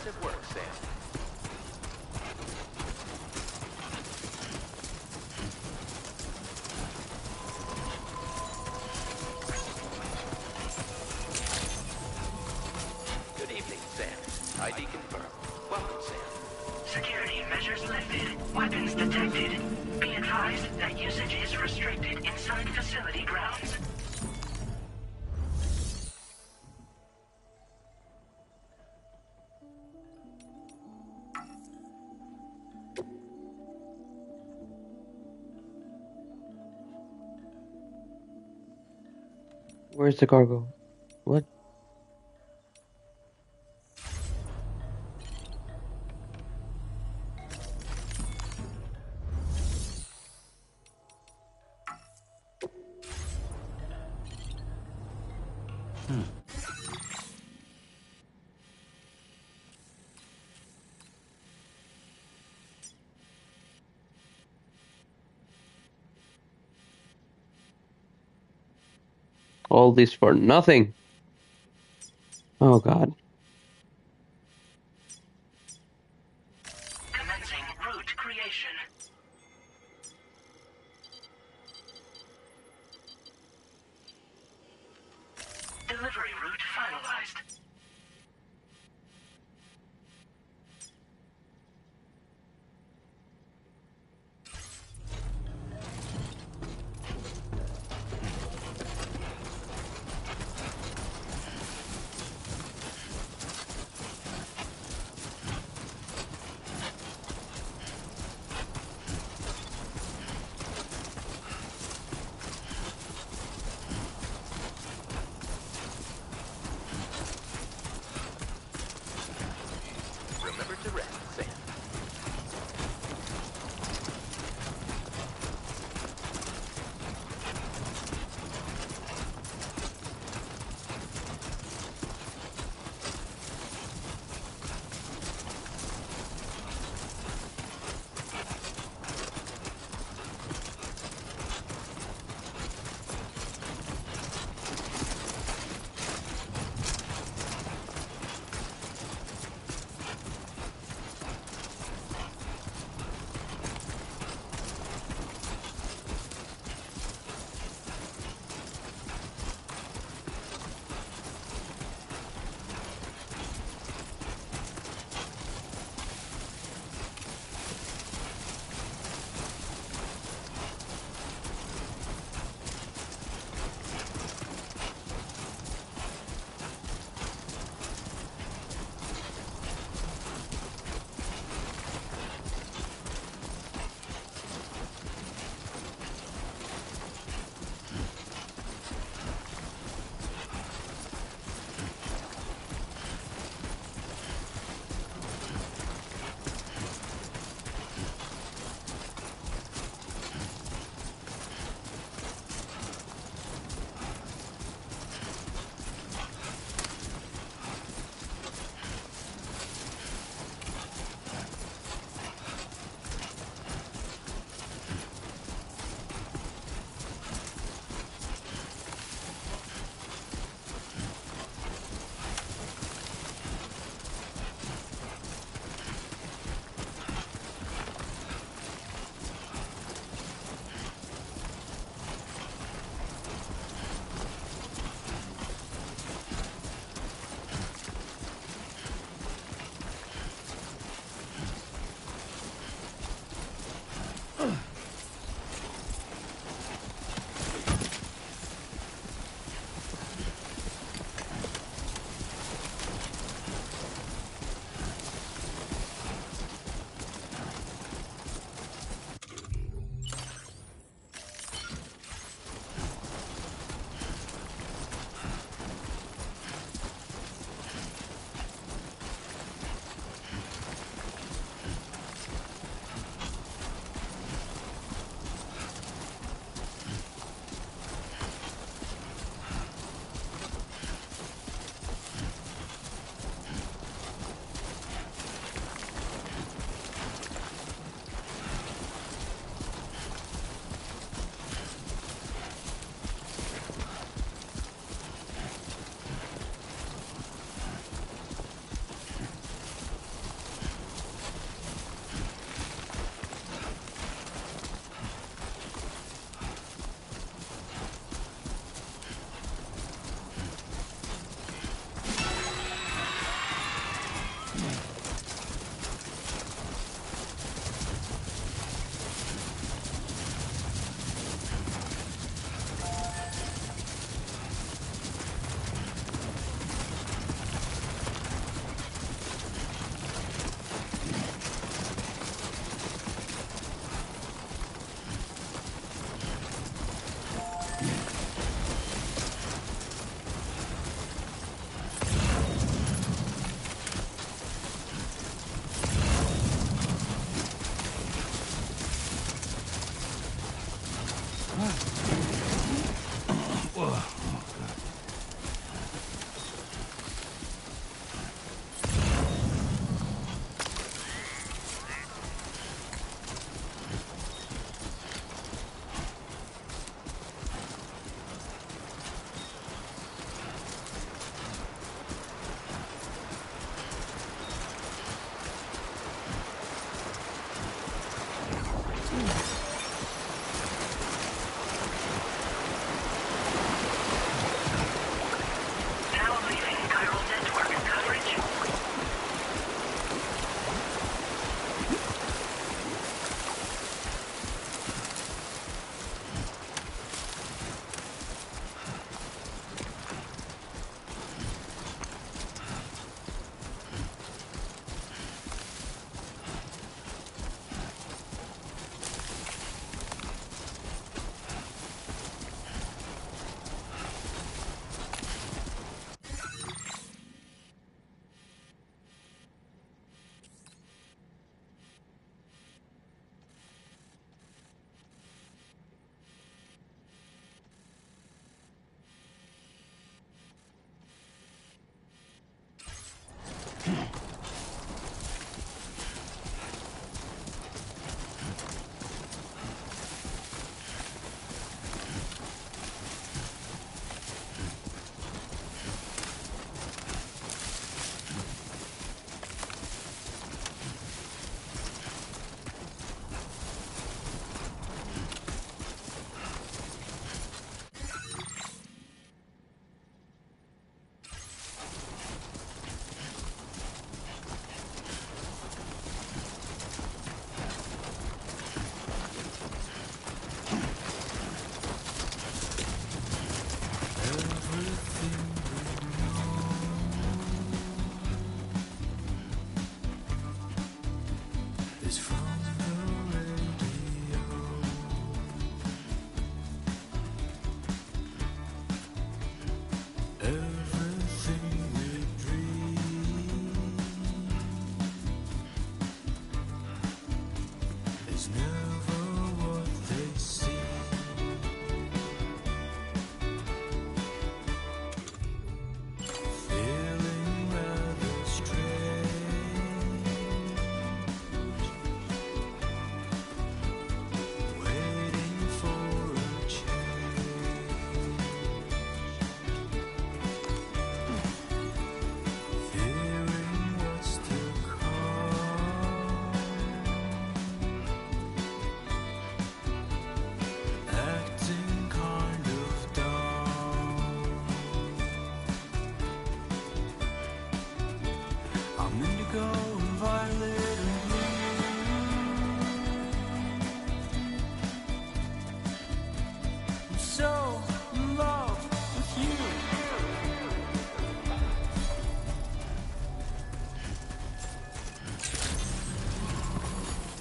Impressive work, Sam. Good evening, Sam. ID confirmed. Welcome, Sam. Security measures lifted. Weapons detected. Be advised that usage is restricted inside facility grounds. Where's the cargo? What? All this for nothing. Oh God. Commencing route creation. Delivery route finalized.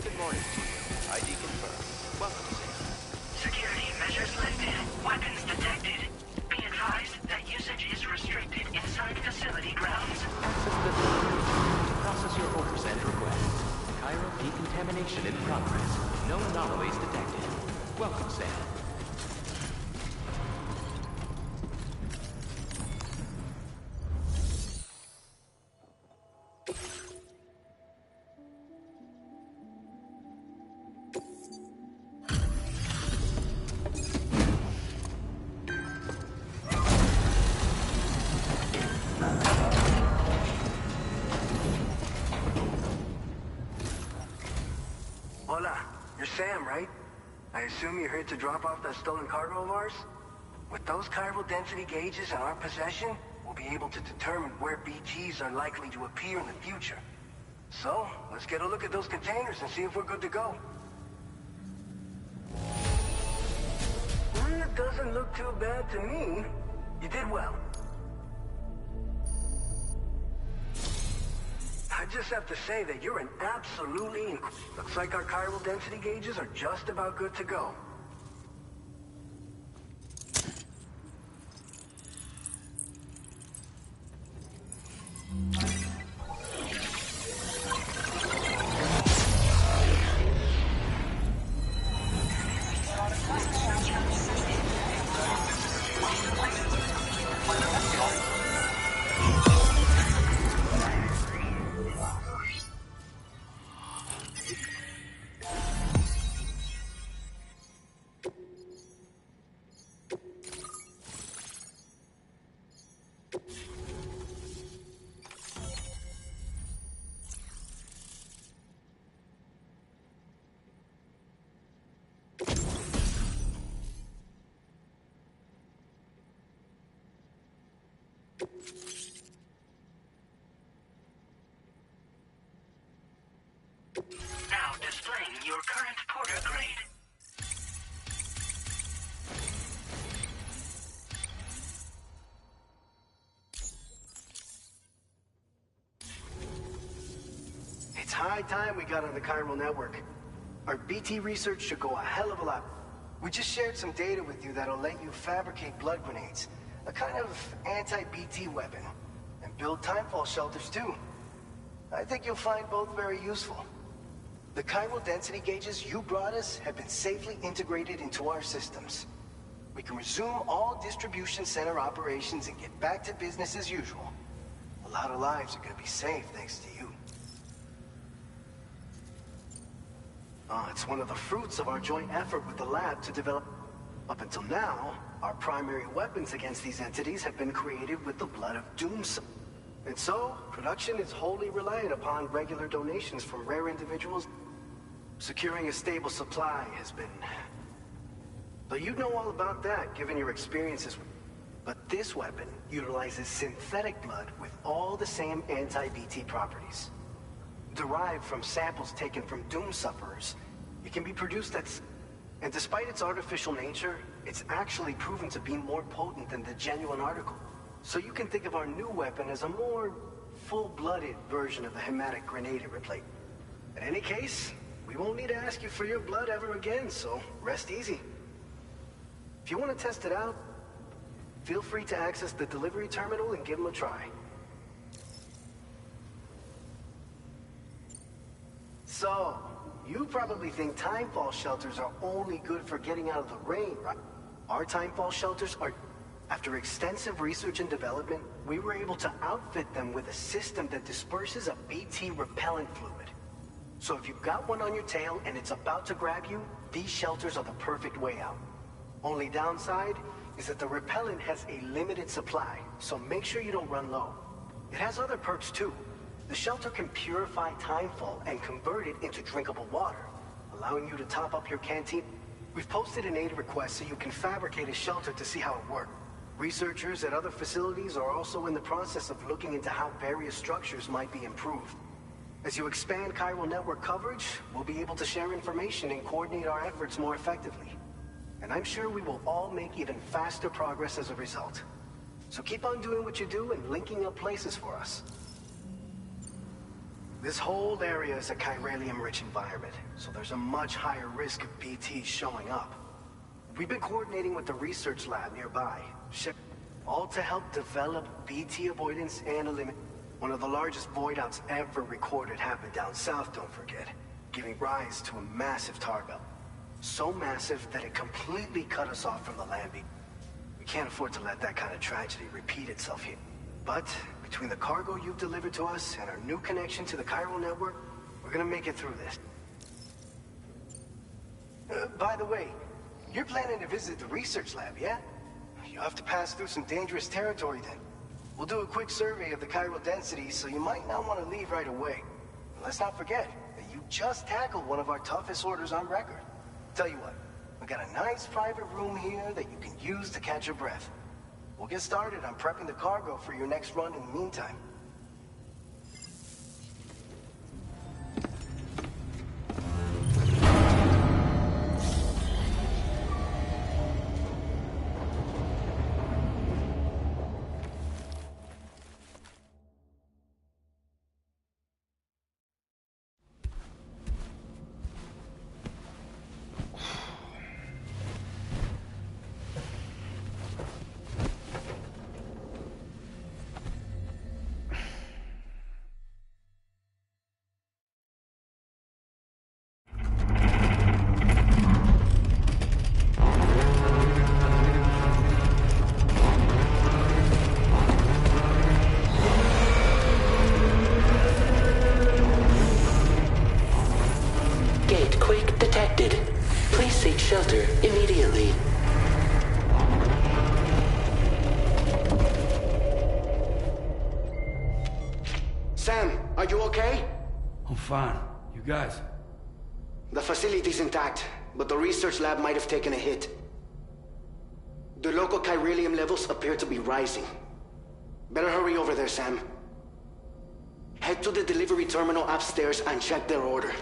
Good morning to you. ID confirmed. Welcome, Sam. Security measures lifted. Weapons detected. Be advised that usage is restricted inside facility grounds. Access the facility to process your orders and requests. Chiral decontamination in progress. No anomalies detected. Welcome, Sam. Hola, you're Sam, right? I assume you're here to drop off that stolen cargo of ours? With those chiral density gauges in our possession, we'll be able to determine where BGs are likely to appear in the future. So, let's get a look at those containers and see if we're good to go. It doesn't look too bad to me. You did well. I just have to say that you're an absolutely looks like our chiral density gauges are just about good to go. Now displaying your current porter grade. It's high time we got on the chiral network. Our BT research should go a hell of a lot. We just shared some data with you that'll let you fabricate blood grenades, a kind of anti-BT weapon, and build timefall shelters too. I think you'll find both very useful. The chiral density gauges you brought us have been safely integrated into our systems. We can resume all distribution center operations and get back to business as usual. A lot of lives are gonna be saved thanks to you. It's one of the fruits of our joint effort with the lab to develop... Up until now, our primary weapons against these entities have been created with the blood of Doom. And so, production is wholly reliant upon regular donations from rare individuals. Securing a stable supply has been... But you'd know all about that, given your experiences. But this weapon utilizes synthetic blood with all the same anti-BT properties. Derived from samples taken from Doom sufferers, it can be produced at... And despite its artificial nature, it's actually proven to be more potent than the genuine article. So you can think of our new weapon as a more full-blooded version of the hematic grenade it replaced. In any case, we won't need to ask you for your blood ever again, so rest easy. If you want to test it out, feel free to access the delivery terminal and give them a try. So, you probably think timefall shelters are only good for getting out of the rain, right? Our timefall shelters are... After extensive research and development, we were able to outfit them with a system that disperses a BT repellent fluid. So if you've got one on your tail and it's about to grab you, these shelters are the perfect way out. Only downside is that the repellent has a limited supply, so make sure you don't run low. It has other perks too. The shelter can purify timefall and convert it into drinkable water, allowing you to top up your canteen. We've posted an aid request so you can fabricate a shelter to see how it works. Researchers at other facilities are also in the process of looking into how various structures might be improved. As you expand chiral network coverage, we'll be able to share information and coordinate our efforts more effectively. And I'm sure we will all make even faster progress as a result. So keep on doing what you do and linking up places for us. This whole area is a chiralium-rich environment, so there's a much higher risk of BTs showing up. We've been coordinating with the research lab nearby, all to help develop BT avoidance and eliminate. One of the largest void outs ever recorded happened down south, don't forget, giving rise to a massive tar belt. So massive that it completely cut us off from the land. We can't afford to let that kind of tragedy repeat itself here. But between the cargo you've delivered to us and our new connection to the chiral network, we're gonna make it through this. By the way, you're planning to visit the research lab, yeah? You'll have to pass through some dangerous territory then. We'll do a quick survey of the chiral density, so you might not want to leave right away. And let's not forget that you just tackled one of our toughest orders on record. Tell you what, we got a nice private room here that you can use to catch your breath. We'll get started on prepping the cargo for your next run in the meantime. Shelter immediately. Sam, are you okay? I'm fine. You guys? The facility's intact, but the research lab might have taken a hit. The local chiralium levels appear to be rising. Better hurry over there, Sam. Head to the delivery terminal upstairs and check their order.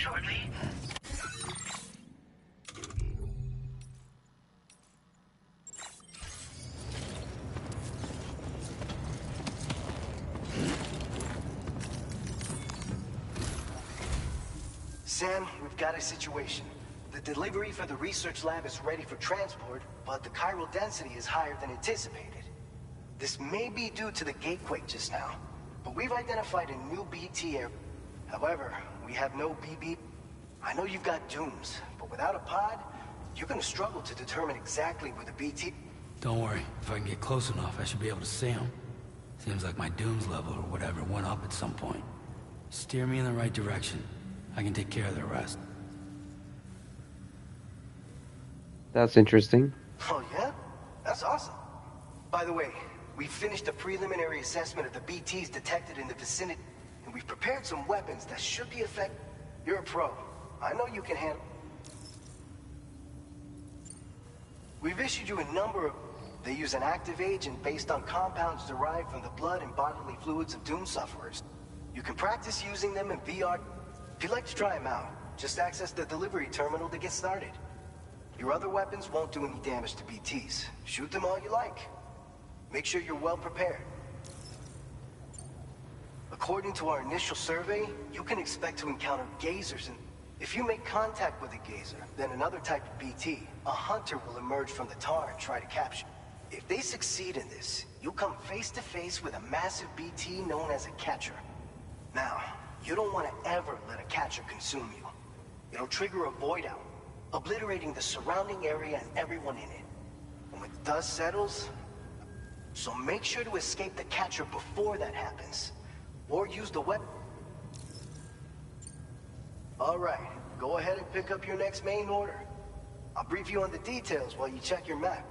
shortly. Sam, we've got a situation. The delivery for the research lab is ready for transport, but the chiral density is higher than anticipated. This may be due to the gatequake just now, but we've identified a new BT area. However, we have no BB. I know you've got dooms, but without a pod, you're gonna struggle to determine exactly where the BT... Don't worry. If I can get close enough, I should be able to see them. Seems like my dooms level or whatever went up at some point. Steer me in the right direction. I can take care of the rest. That's interesting. Oh yeah? That's awesome. By the way, we finished a preliminary assessment of the BTs detected in the vicinity, and we've prepared some weapons that should be effective. You're a pro. I know you can handle... We've issued you a number of... They use an active agent based on compounds derived from the blood and bodily fluids of Doom sufferers. You can practice using them in VR. If you'd like to try them out, just access the delivery terminal to get started. Your other weapons won't do any damage to BTs. Shoot them all you like. Make sure you're well prepared. According to our initial survey, you can expect to encounter gazers, and if you make contact with a gazer, then another type of BT, a hunter will emerge from the tar and try to capture. If they succeed in this, you'll come face to face with a massive BT known as a catcher. Now, you don't want to ever let a catcher consume you. It'll trigger a void out, obliterating the surrounding area and everyone in it. And when the dust settles, so make sure to escape the catcher before that happens. Or use the weapon. Alright, go ahead and pick up your next main order. I'll brief you on the details while you check your map.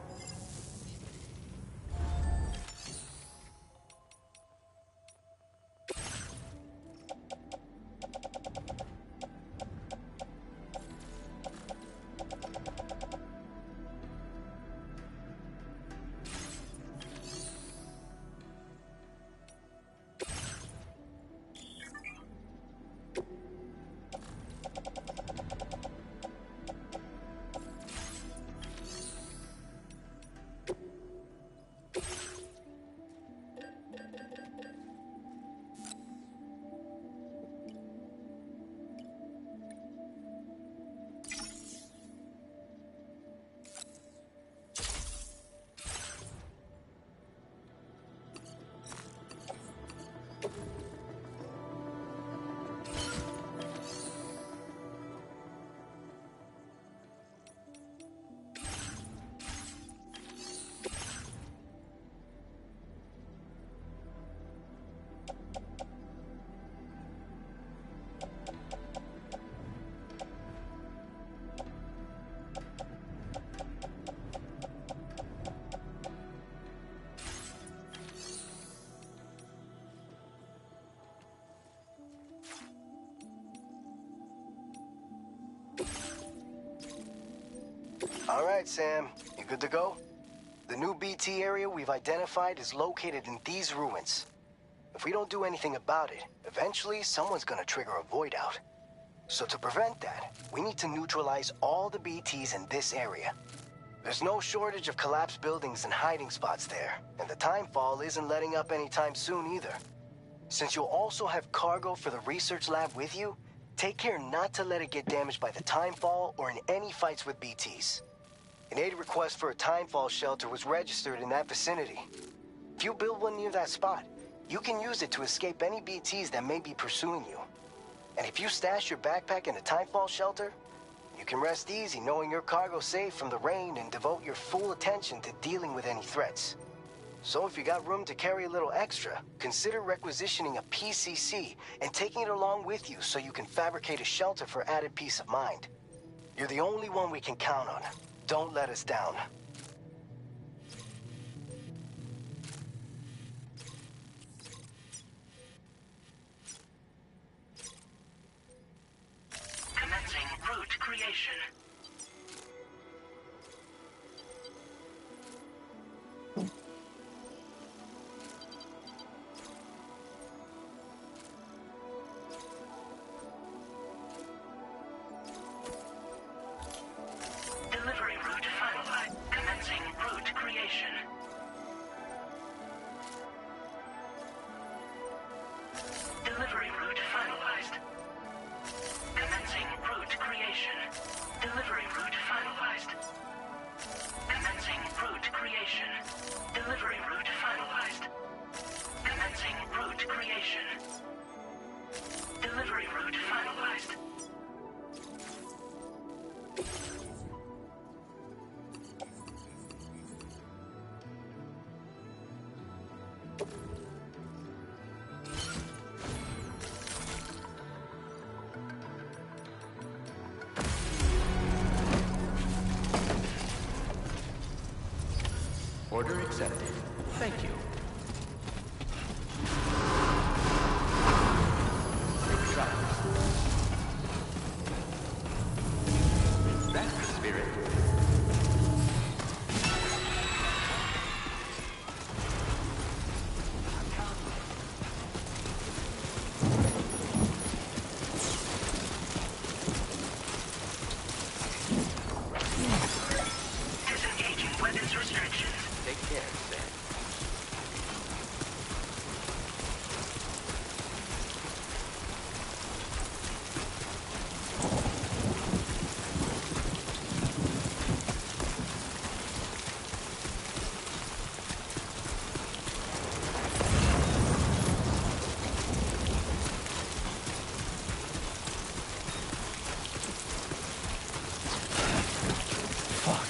All right, Sam. You good to go? The new BT area we've identified is located in these ruins. If we don't do anything about it, eventually someone's gonna trigger a void out. So to prevent that, we need to neutralize all the BTs in this area. There's no shortage of collapsed buildings and hiding spots there, and the timefall isn't letting up anytime soon either. Since you'll also have cargo for the research lab with you, take care not to let it get damaged by the timefall or in any fights with BTs. An aid request for a timefall shelter was registered in that vicinity. If you build one near that spot, you can use it to escape any BTs that may be pursuing you. And if you stash your backpack in a timefall shelter, you can rest easy knowing your cargo's safe from the rain and devote your full attention to dealing with any threats. So if you got room to carry a little extra, consider requisitioning a PCC and taking it along with you so you can fabricate a shelter for added peace of mind. You're the only one we can count on. Don't let us down. Commencing route creation. Delivery route finalized. Commencing route creation. Delivery route finalized. Commencing route creation. Delivery route finalized. Commencing route creation. Delivery route finalized. Order accepted. Thank you. Safe travels. That's the spirit. Disengaging weapons restrictions. Take care, Sam. Fuck.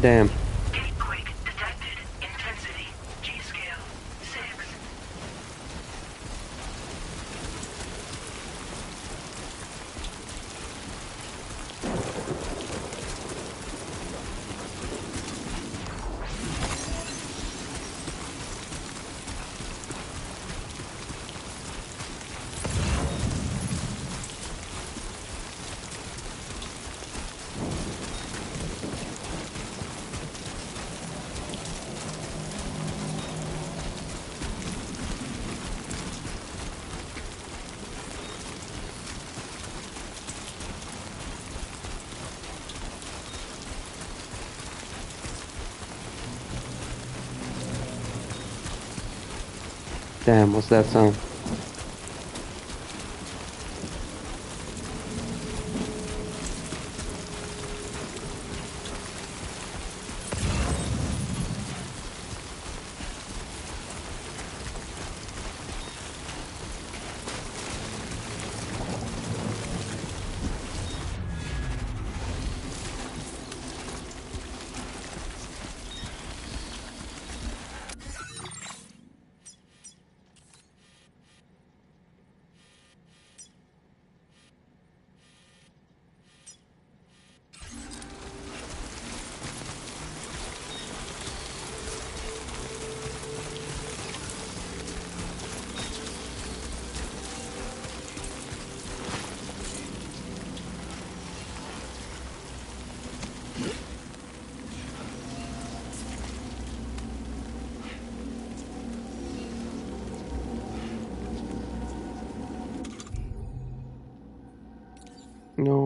Damn. Gatequake detected. Intensity. G-scale. 6. Damn, what's that sound?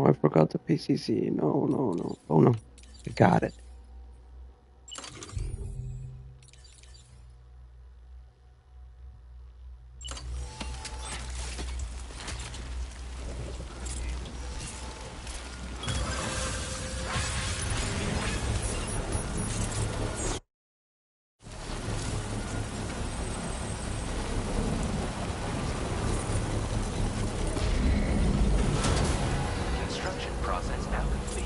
I forgot the PCC. No, no, no. Oh no, I got it. Construction process now complete.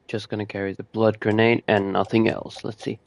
Just gonna carry the blood grenade and nothing else. Let's see.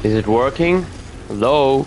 Is it working? Hello?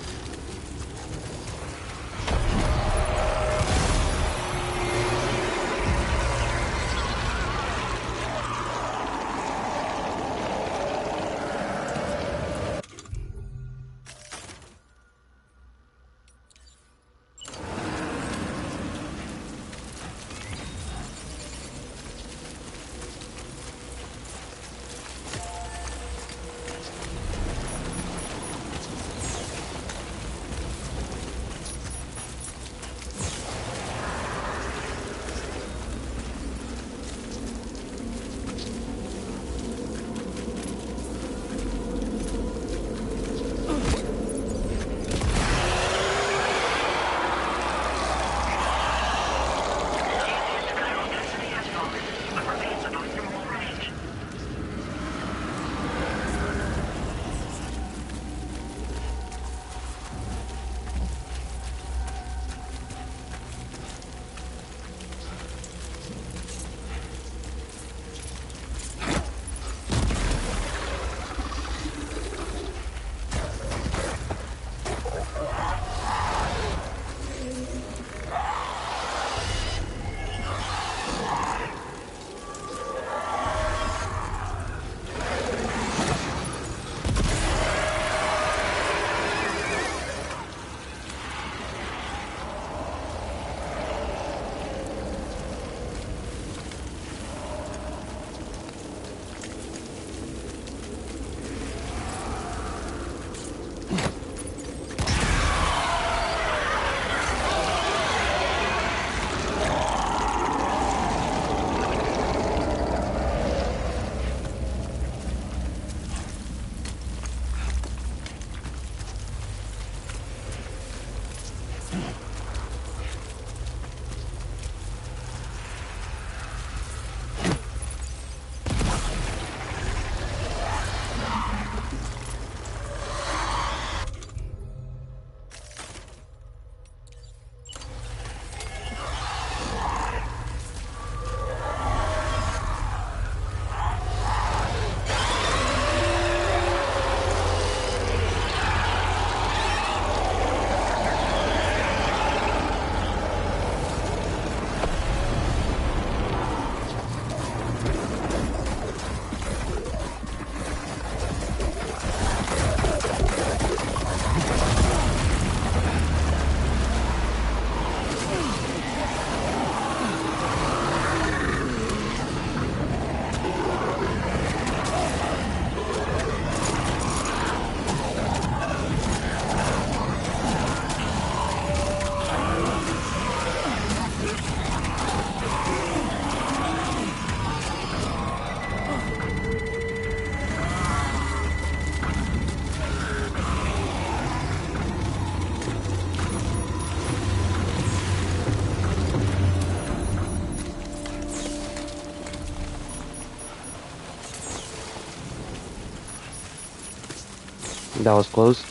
That was close.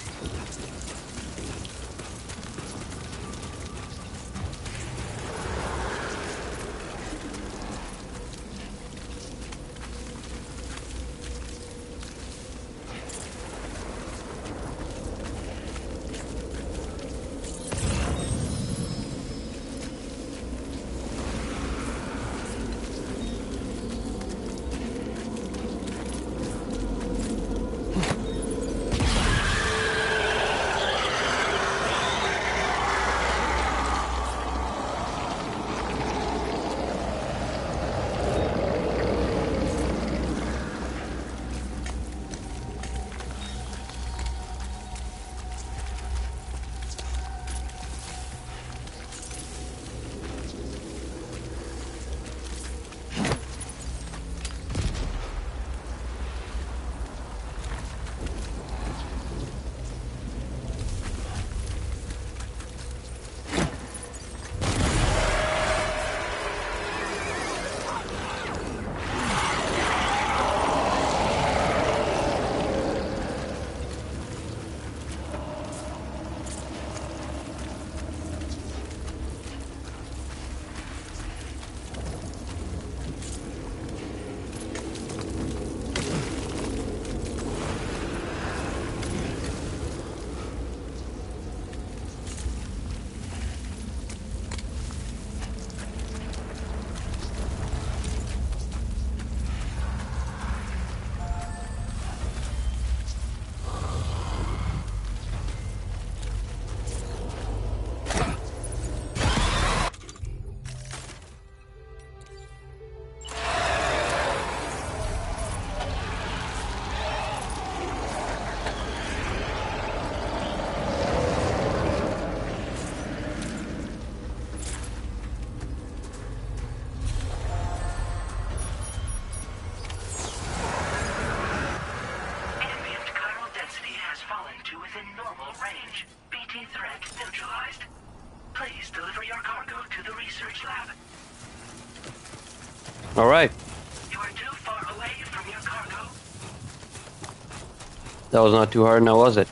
Ambient chiral density has fallen to within normal range. BT threat neutralized. Please deliver your cargo to the research lab. All right. You are too far away from your cargo. That was not too hard now, was it?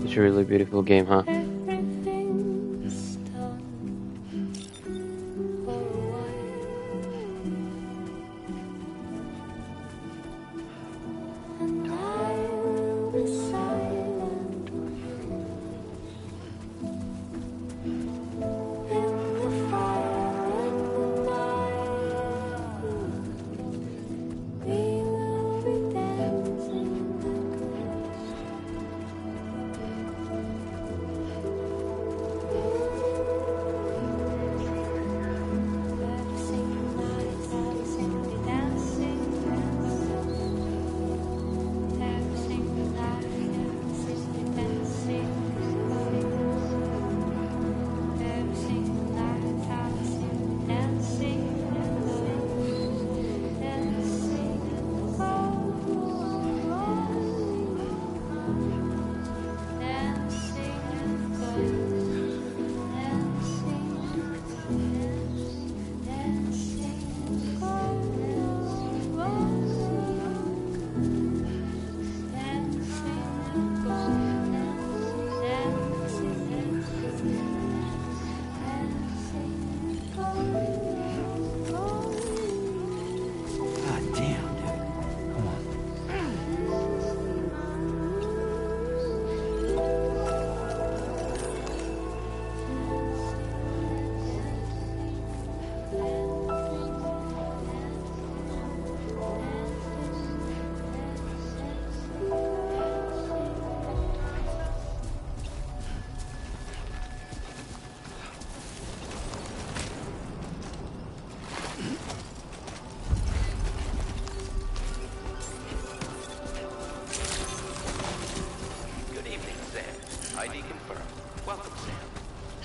It's a really beautiful game, huh?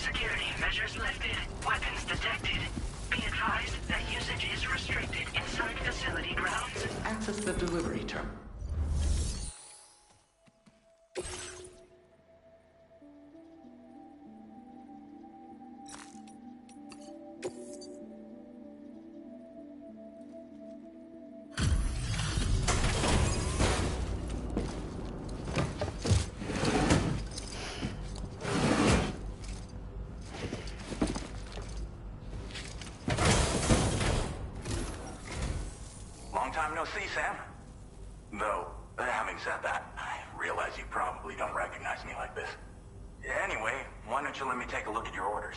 Security measures lifted. Weapons detected. Be advised that usage is restricted inside facility grounds. Access the delivery terminal. Long time no see, Sam. Though, having said that, I realize you probably don't recognize me like this. Anyway, why don't you let me take a look at your orders?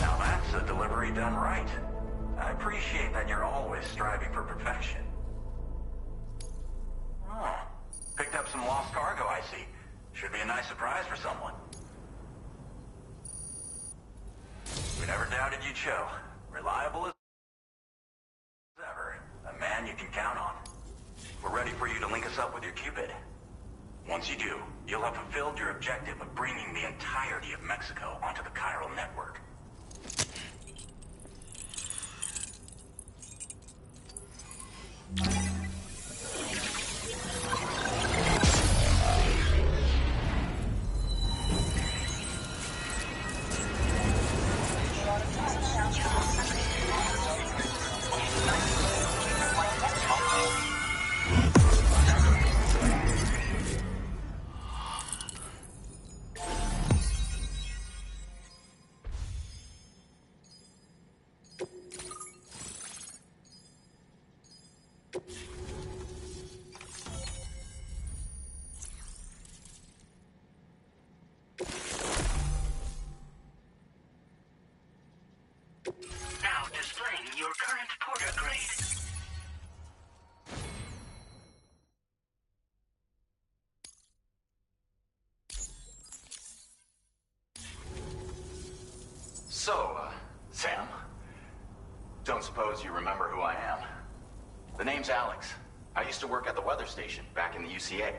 Now that's a delivery done right. I appreciate that you're always striving for perfection. Oh, picked up some lost cargo, I see. Should be a nice surprise for someone. We never doubted you'd show. Reliable as ever. A man you can count on. We're ready for you to link us up with your Cupid. Once you do, you'll have fulfilled your objective of bringing the entirety of Mexico onto the chiral network. Now displaying your current porter grade. So, Sam, don't suppose you remember who I am? The name's Alex. I used to work at the weather station back in the UCA.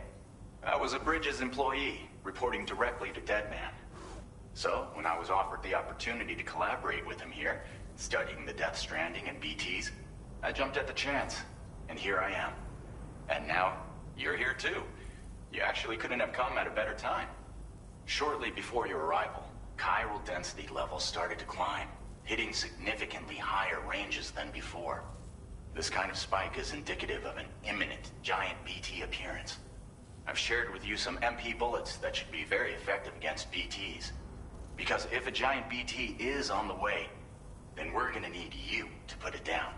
I was a Bridges employee, reporting directly to Deadman. So, when I was offered the opportunity to collaborate with him here, studying the Death Stranding and BTs, I jumped at the chance, and here I am. And now, you're here too. You actually couldn't have come at a better time. Shortly before your arrival, chiral density levels started to climb, hitting significantly higher ranges than before. This kind of spike is indicative of an imminent giant BT appearance. I've shared with you some MP bullets that should be very effective against BTs. Because if a giant BT is on the way, then we're gonna need you to put it down.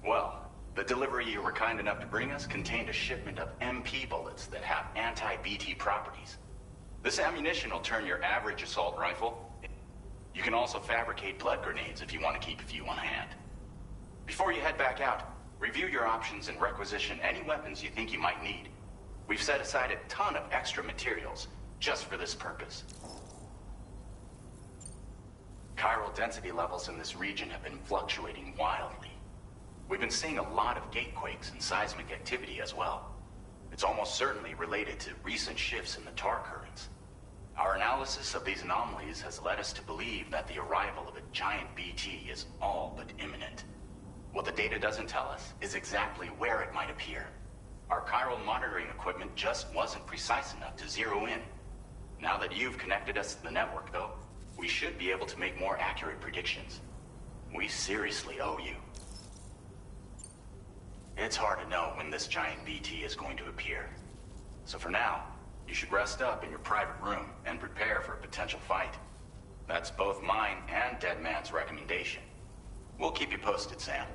Well, the delivery you were kind enough to bring us contained a shipment of MP bullets that have anti-BT properties. This ammunition will turn your average assault rifle. You can also fabricate blood grenades if you want to keep a few on hand. Before you head back out, review your options and requisition any weapons you think you might need. We've set aside a ton of extra materials just for this purpose. Chiral density levels in this region have been fluctuating wildly. We've been seeing a lot of gatequakes and seismic activity as well. It's almost certainly related to recent shifts in the tar currents. Our analysis of these anomalies has led us to believe that the arrival of a giant BT is all but imminent. What the data doesn't tell us is exactly where it might appear. Our chiral monitoring equipment just wasn't precise enough to zero in. Now that you've connected us to the network, though, we should be able to make more accurate predictions. We seriously owe you. It's hard to know when this giant BT is going to appear. So for now, you should rest up in your private room and prepare for a potential fight. That's both mine and Deadman's recommendation. We'll keep you posted, Sam.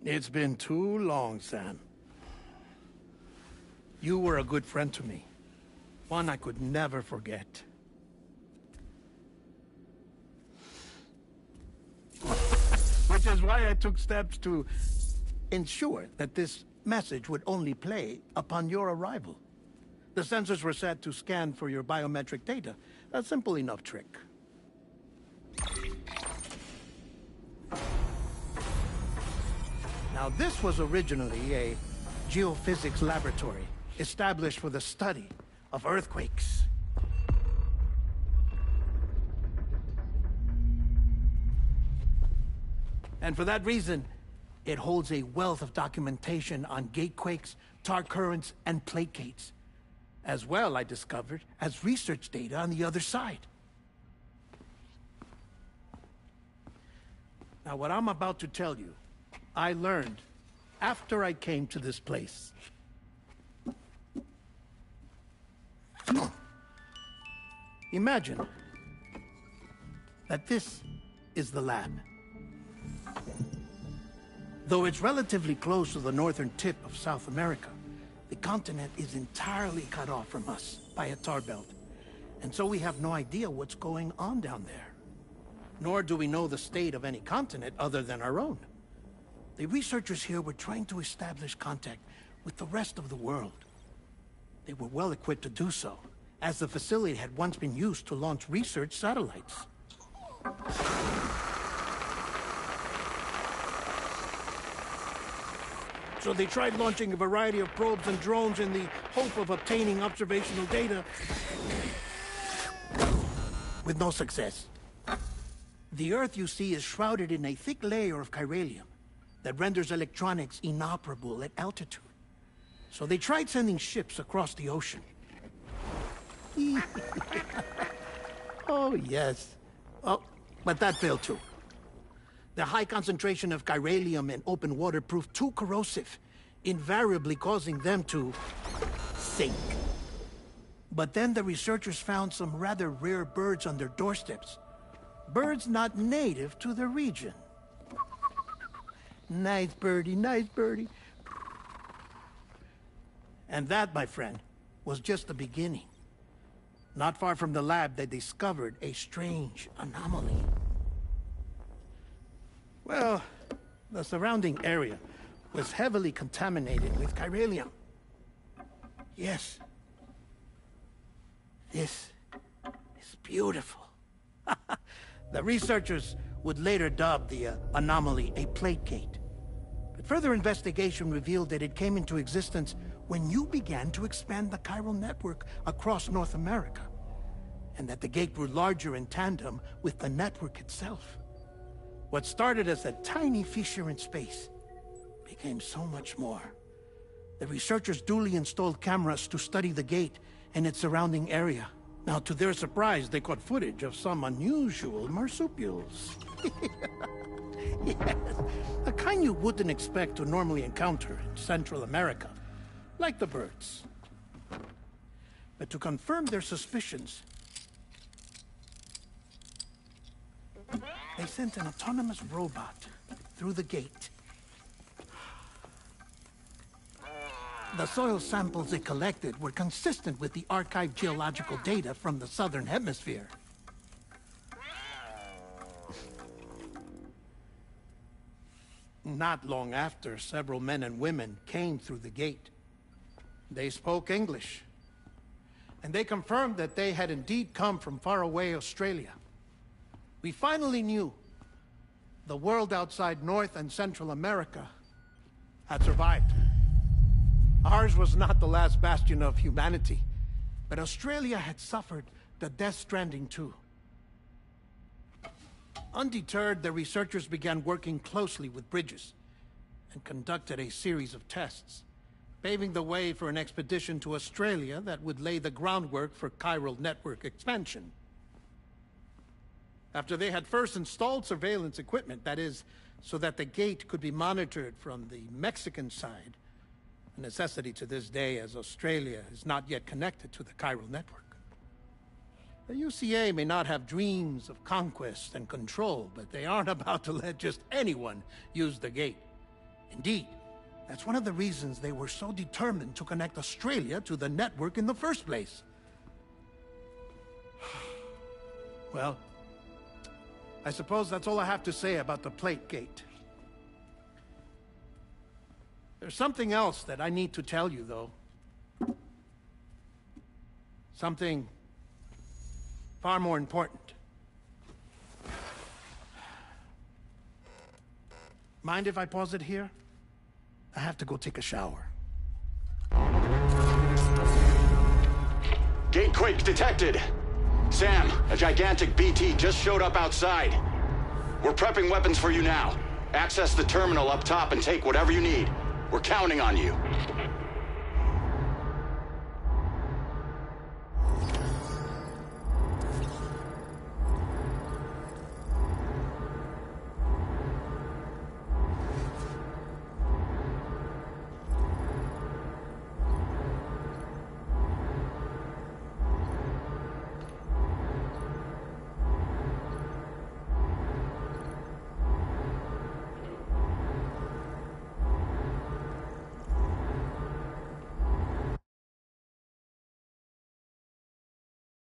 It's been too long, Sam. You were a good friend to me. One I could never forget. Which is why I took steps to ensure that this message would only play upon your arrival. The sensors were set to scan for your biometric data. A simple enough trick. Now, this was originally a geophysics laboratory established for the study of earthquakes. And for that reason, it holds a wealth of documentation on gatequakes, tar currents, and plate gates. As well, I discovered, as research data on the other side. Now, what I'm about to tell you, I learned after I came to this place. Imagine that this is the lab. Though it's relatively close to the northern tip of South America, the continent is entirely cut off from us by a tar belt. And so we have no idea what's going on down there. Nor do we know the state of any continent other than our own. The researchers here were trying to establish contact with the rest of the world. They were well equipped to do so, as the facility had once been used to launch research satellites. So they tried launching a variety of probes and drones in the hope of obtaining observational data, with no success. The Earth, you see, is shrouded in a thick layer of chiralium that renders electronics inoperable at altitude. So they tried sending ships across the ocean. Oh, yes. Oh, but that failed too. The high concentration of chiralium in open water proved too corrosive, invariably causing them to sink. But then the researchers found some rather rare birds on their doorsteps. Birds not native to the region. Nice birdie, nice birdie. And that, my friend, was just the beginning. Not far from the lab, they discovered a strange anomaly. Well, the surrounding area was heavily contaminated with chiralium. Yes. This is beautiful. The researchers would later dub the anomaly a plate gate. But further investigation revealed that it came into existence when you began to expand the chiral network across North America, and that the gate grew larger in tandem with the network itself. What started as a tiny fissure in space became so much more. The researchers duly installed cameras to study the gate and its surrounding area. Now, to their surprise, they caught footage of some unusual marsupials. Yes, a kind you wouldn't expect to normally encounter in Central America, like the birds. But to confirm their suspicions, they sent an autonomous robot through the gate. The soil samples it collected were consistent with the archived geological data from the southern hemisphere. Not long after, several men and women came through the gate. They spoke English, and they confirmed that they had indeed come from faraway Australia. We finally knew the world outside North and Central America had survived. Ours was not the last bastion of humanity, but Australia had suffered the death stranding too. Undeterred, the researchers began working closely with Bridges and conducted a series of tests, paving the way for an expedition to Australia that would lay the groundwork for chiral network expansion. After they had first installed surveillance equipment, that is, so that the gate could be monitored from the Mexican side, a necessity to this day as Australia is not yet connected to the chiral network. The UCA may not have dreams of conquest and control, but they aren't about to let just anyone use the gate. Indeed, that's one of the reasons they were so determined to connect Australia to the network in the first place. Well, I suppose that's all I have to say about the Plate Gate. There's something else that I need to tell you, though. Something far more important. Mind if I pause it here? I have to go take a shower. Gate quake detected. Sam, a gigantic BT just showed up outside. We're prepping weapons for you now. Access the terminal up top and take whatever you need. We're counting on you.